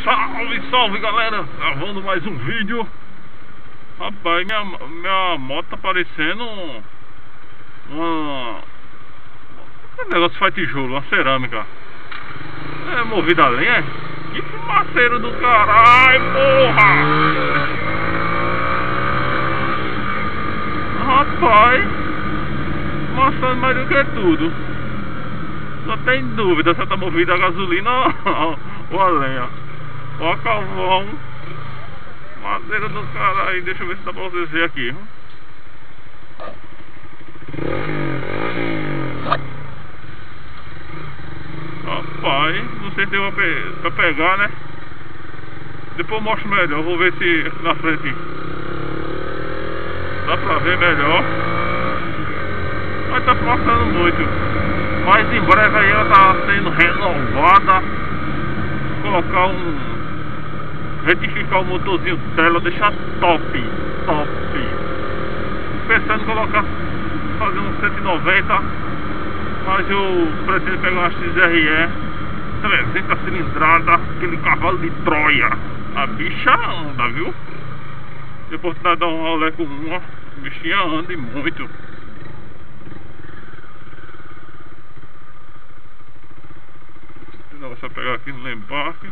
Salve, salve galera, gravando mais um vídeo. Rapaz, minha moto tá parecendo um negócio que faz tijolo, uma cerâmica. É movida a lenha? Que fumaceiro do caralho, porra! Rapaz, mostrando mais do que tudo. Só tem dúvida se tá movida a gasolina ou a lenha. Ó, calvão, madeira do caralho. Deixa eu ver se dá pra vocês verem aqui. Rapaz, não sei se deu pra pegar, né? Depois eu mostro melhor, vou ver se aqui na frente dá pra ver melhor. Mas tá passando muito. Mas em breve aí ela tá sendo renovada. Colocar retificar o motorzinho dela, deixar top. Pensando em colocar, fazer um 190, mas eu pretendo pegar uma XRE 300 cilindrada, aquele cavalo de Troia. A bicha anda, viu? Depois de dar um rolê com uma, a bichinha anda e muito. Não, vou só pegar aqui no embarque.